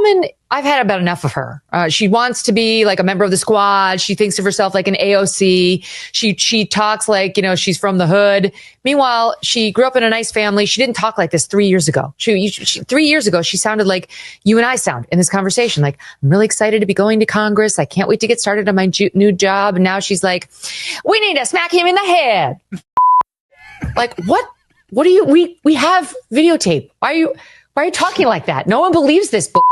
woman, I've had about enough of her. She wants to be like a member of the squad. She thinks of herself like an AOC. She talks like, she's from the hood. Meanwhile, she grew up in a nice family. She didn't talk like this 3 years ago. 3 years ago, she sounded like you and I sound in this conversation. Like, I'm really excited to be going to Congress. I can't wait to get started on my new job. And now she's like, we need to smack him in the head. Like, what? What do you, we have videotape. Why are you talking like that? No one believes this bull.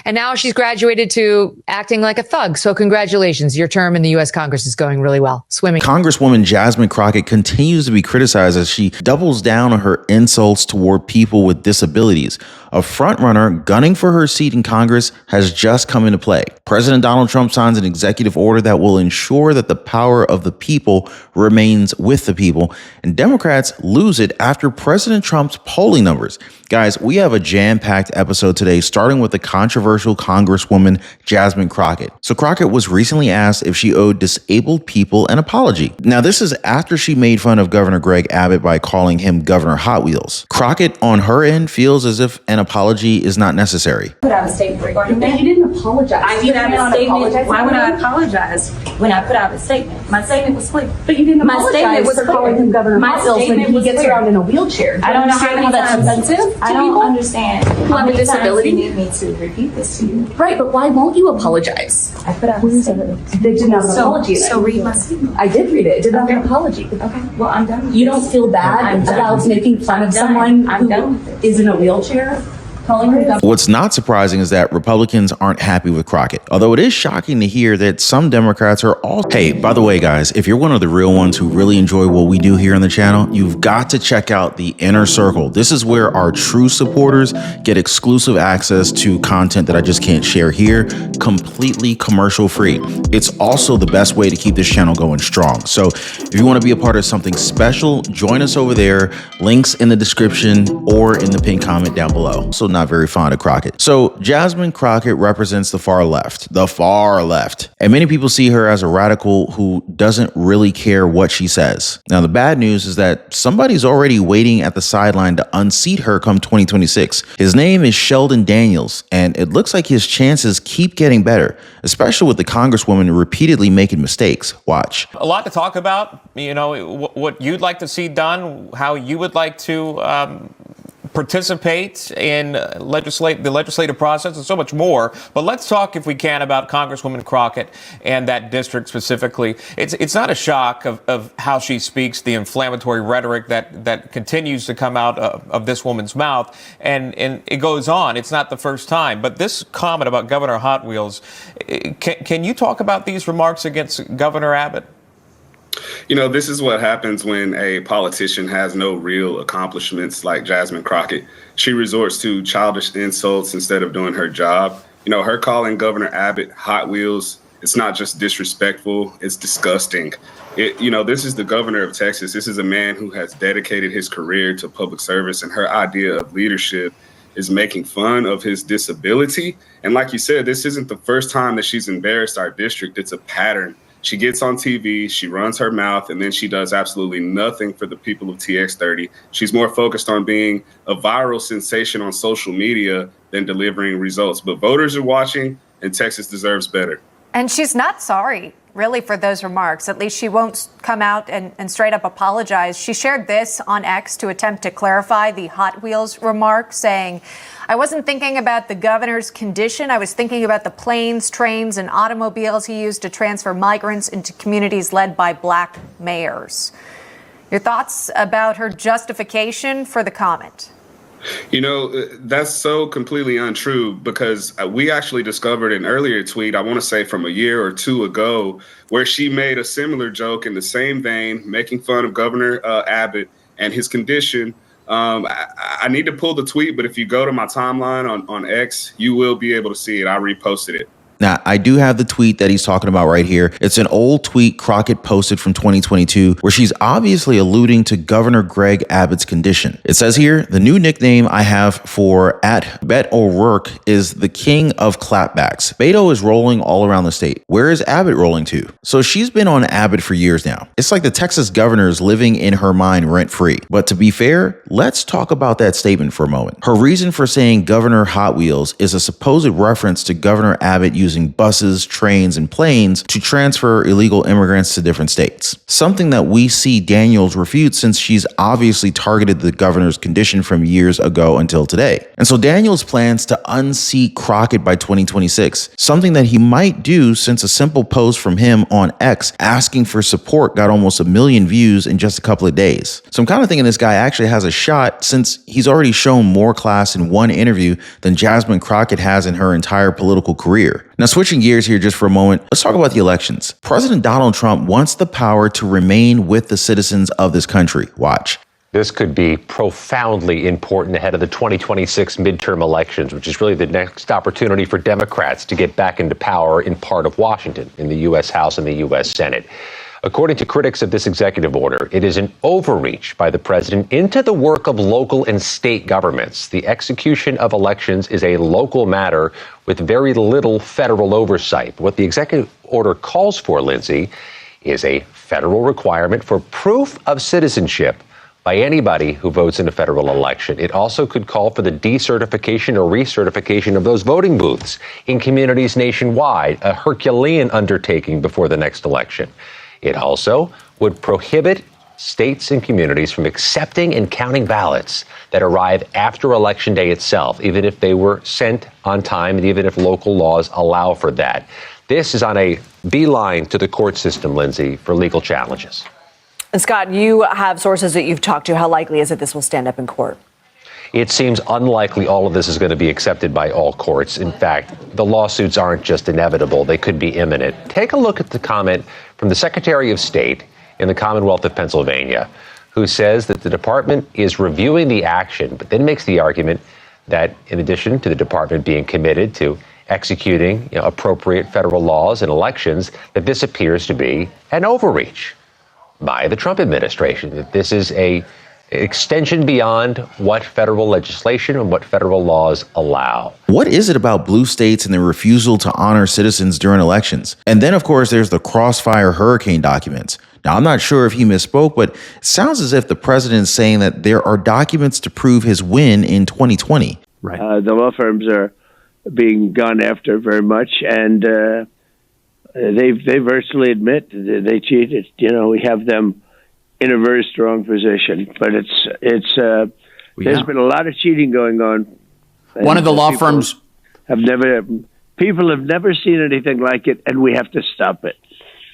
And now she's graduated to acting like a thug. So congratulations. Your term in the U.S. Congress is going really well. Swimming. Congresswoman Jasmine Crockett continues to be criticized as she doubles down on her insults toward people with disabilities. A frontrunner gunning for her seat in Congress has just come into play. President Donald Trump signs an executive order that will ensure that the power of the people remains with the people, and Democrats lose it after President Trump's polling numbers. Guys, we have a jam-packed episode today, starting with the controversial Congresswoman Jasmine Crockett. So Crockett was recently asked if she owed disabled people an apology. Now, this is after she made fun of Governor Greg Abbott by calling him Governor Hot Wheels. Crockett, on her end, feels as if an apology is not necessary. Put out a statement regarding that. You didn't apologize. I put out a statement. Why would I apologize? When I put out a statement, my statement was clear. But you didn't My apologize statement was for clear. calling him Governor My Hot Wheels when statement he was gets clear. around in a wheelchair. I don't know how many that's times offensive. I don't understand how many disability. times you need me to repeat this to you. Right, but why won't you apologize? I put out a statement. They did not have an apology. So read my statement. I did read it. It did not have an apology. Okay, well, I'm done. You don't feel bad about making fun of someone who is in a wheelchair? Calling her Governor. What's not surprising is that Republicans aren't happy with Crockett, although it is shocking to hear that some Democrats are all. Hey, by the way, guys, if you're one of the real ones who really enjoy what we do here on the channel, you've got to check out the Inner Circle. This is where our true supporters get exclusive access to content that I just can't share here, completely commercial free. It's also the best way to keep this channel going strong. So if you want to be a part of something special, join us over there. Links in the description or in the pinned comment down below. So not very fond of Crockett. So Jasmine Crockett represents the far left, and many people see her as a radical who doesn't really care what she says. Now, the bad news is that somebody's already waiting at the sideline to unseat her come 2026. His name is Sheldon Daniels, and it looks like his chances keep getting better, especially with the Congresswoman repeatedly making mistakes. Watch. A lot to talk about, what you'd like to see done, how you would like to participate in the legislative process, and so much more. But let's talk, if we can, about Congresswoman Crockett and that district specifically. It's not a shock of how she speaks, the inflammatory rhetoric that continues to come out of this woman's mouth, and it goes on. It's not the first time. But this comment about Governor Hot Wheels, can you talk about these remarks against Governor Abbott? This is what happens when a politician has no real accomplishments like Jasmine Crockett. She resorts to childish insults instead of doing her job. Her calling Governor Abbott Hot Wheels, it's not just disrespectful, it's disgusting. This is the governor of Texas. This is a man who has dedicated his career to public service, and her idea of leadership is making fun of his disability. And like you said, this isn't the first time that she's embarrassed our district. It's a pattern. She gets on TV, she runs her mouth, and then she does absolutely nothing for the people of TX30. She's more focused on being a viral sensation on social media than delivering results. But voters are watching, and Texas deserves better. And she's not sorry, really, for those remarks. At least she won't come out and straight up apologize. She shared this on X to attempt to clarify the Hot Wheels remark, saying, I wasn't thinking about the governor's condition. I was thinking about the planes, trains, and automobiles he used to transfer migrants into communities led by black mayors. Your thoughts about her justification for the comment? That's so completely untrue, because we actually discovered an earlier tweet, I want to say from a year or two ago, where she made a similar joke in the same vein, making fun of Governor Abbott and his condition. I need to pull the tweet, but if you go to my timeline on X, you will be able to see it. I reposted it. Now, I do have the tweet that he's talking about right here. It's an old tweet Crockett posted from 2022 where she's obviously alluding to Governor Greg Abbott's condition. It says here, the new nickname I have for @Bet O'Rourke is the king of clapbacks. Beto is rolling all around the state. Where is Abbott rolling to? So she's been on Abbott for years now. It's like the Texas governor is living in her mind rent-free. But to be fair, let's talk about that statement for a moment. Her reason for saying Governor Hot Wheels is a supposed reference to Governor Abbott using buses, trains, and planes to transfer illegal immigrants to different states. Something that we see Daniels refute since she's obviously targeted the governor's condition from years ago until today. And so Daniels plans to unseat Crockett by 2026, something that he might do since a simple post from him on X asking for support got almost 1 million views in just a couple of days. So I'm kind of thinking this guy actually has a shot since he's already shown more class in one interview than Jasmine Crockett has in her entire political career. Now, switching gears here just for a moment, let's talk about the elections. President Donald Trump wants the power to remain with the citizens of this country. Watch. This could be profoundly important ahead of the 2026 midterm elections, which is really the next opportunity for Democrats to get back into power in part of Washington, in the U.S. House and the U.S. Senate. According to critics of this executive order, it is an overreach by the president into the work of local and state governments. The execution of elections is a local matter with very little federal oversight. What the executive order calls for, Lindsay, is a federal requirement for proof of citizenship by anybody who votes in a federal election. It also could call for the decertification or recertification of those voting booths in communities nationwide, a Herculean undertaking before the next election. It also would prohibit states and communities from accepting and counting ballots that arrive after Election Day itself, even if they were sent on time and even if local laws allow for that. This is on a beeline to the court system, Lindsay, for legal challenges. And Scott, you have sources that you've talked to. How likely is it this will stand up in court? It seems unlikely all of this is going to be accepted by all courts. In fact, the lawsuits aren't just inevitable. They could be imminent. Take a look at the comment from the Secretary of State in the Commonwealth of Pennsylvania, who says that the department is reviewing the action, but then makes the argument that in addition to the department being committed to executing appropriate federal laws and elections, that this appears to be an overreach by the Trump administration, that this is a extension beyond what federal legislation and what federal laws allow. What is it about blue states and their refusal to honor citizens during elections? And then, of course, there's the Crossfire hurricane documents. Now, I'm not sure if he misspoke, but it sounds as if the president is saying that there are documents to prove his win in 2020. Right. The law firms are being gone after very much, and they virtually admit that they cheated. We have them in a very strong position, but there's been a lot of cheating going on. One of the law firms people have never seen anything like it, and we have to stop it.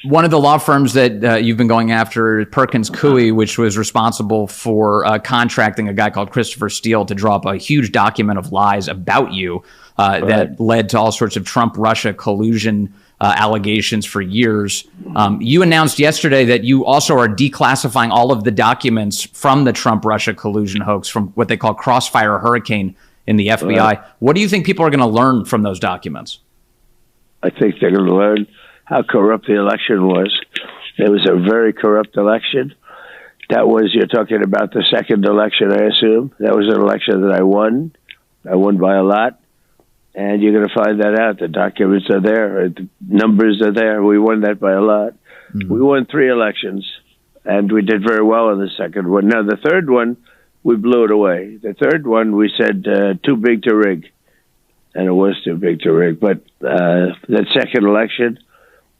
One of the law firms that you've been going after, Perkins Coie, which was responsible for contracting a guy called Christopher Steele to draw up a huge document of lies about you that led to all sorts of Trump-Russia collusion allegations for years. You announced yesterday that you also are declassifying all of the documents from the Trump-Russia collusion hoax from what they call Crossfire Hurricane in the FBI. What do you think people are going to learn from those documents? I think they're going to learn how corrupt the election was. It was a very corrupt election. You're talking about the second election, I assume. That was an election that I won. I won by a lot. And you're going to find that out. The documents are there. The numbers are there. We won that by a lot. Mm-hmm. We won 3 elections, and we did very well in the second one. Now, the third one, we blew it away. The third one, we said, too big to rig. And it was too big to rig. But that second election,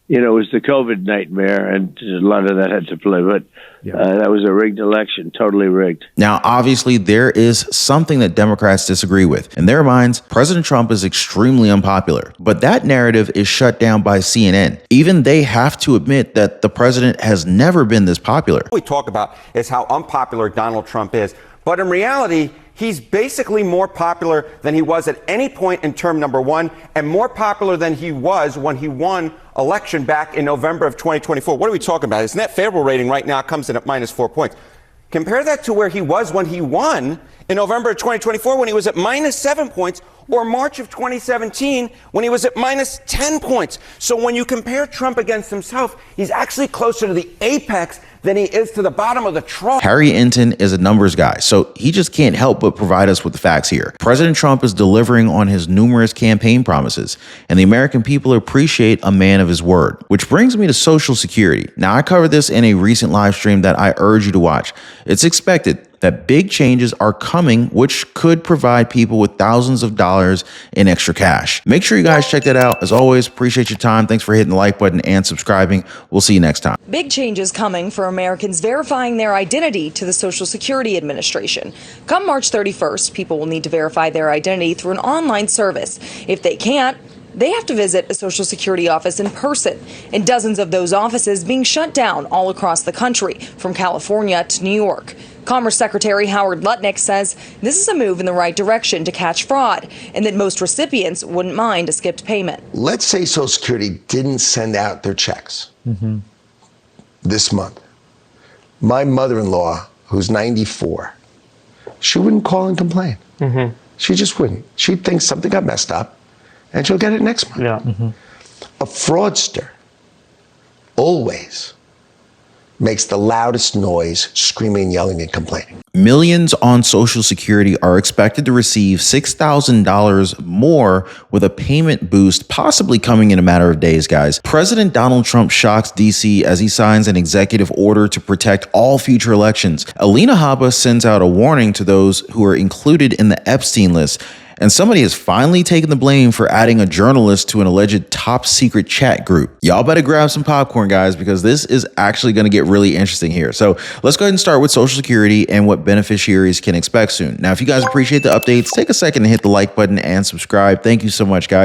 it was the COVID nightmare, and a lot of that had to play. But that was a rigged election, totally rigged. Now, obviously, there is something that Democrats disagree with. In their minds, President Trump is extremely unpopular. But that narrative is shut down by CNN. Even they have to admit that the president has never been this popular. What we talk about is how unpopular Donald Trump is. But in reality, he's basically more popular than he was at any point in term number 1, and more popular than he was when he won election back in November of 2024. What are we talking about? His net favorable rating right now comes in at -4 points. Compare that to where he was when he won in November of 2024 when he was at minus 7 points, or March of 2017 when he was at minus 10 points. So when you compare Trump against himself, he's actually closer to the apex than he is to the bottom of the trough. Harry Enton is a numbers guy, so he just can't help but provide us with the facts here. President Trump is delivering on his numerous campaign promises, and the American people appreciate a man of his word. Which brings me to Social Security. Now, I covered this in a recent live stream that I urge you to watch. It's expected that big changes are coming, which could provide people with thousands of dollars in extra cash. Make sure you guys check that out. As always, appreciate your time. Thanks for hitting the like button and subscribing. We'll see you next time. Big changes coming for Americans verifying their identity to the Social Security Administration. Come March 31st, people will need to verify their identity through an online service. If they can't, they have to visit a Social Security office in person, and dozens of those offices being shut down all across the country, from California to New York. Commerce Secretary Howard Lutnick says this is a move in the right direction to catch fraud, and that most recipients wouldn't mind a skipped payment. Let's say Social Security didn't send out their checks this month. My mother-in-law, who's 94, she wouldn't call and complain. She just wouldn't. She'd think something got messed up, and she'll get it next month. A fraudster always makes the loudest noise, screaming, yelling, and complaining. Millions on Social Security are expected to receive $6,000 more with a payment boost possibly coming in a matter of days, guys. President Donald Trump shocks DC as he signs an executive order to protect all future elections. Alina Habba sends out a warning to those who are included in the Epstein list. And somebody has finally taken the blame for adding a journalist to an alleged top secret chat group. Y'all better grab some popcorn, guys, because this is actually going to get really interesting here. So let's go ahead and start with Social Security and what beneficiaries can expect soon. Now, if you guys appreciate the updates, take a second to hit the like button and subscribe. Thank you so much, guys.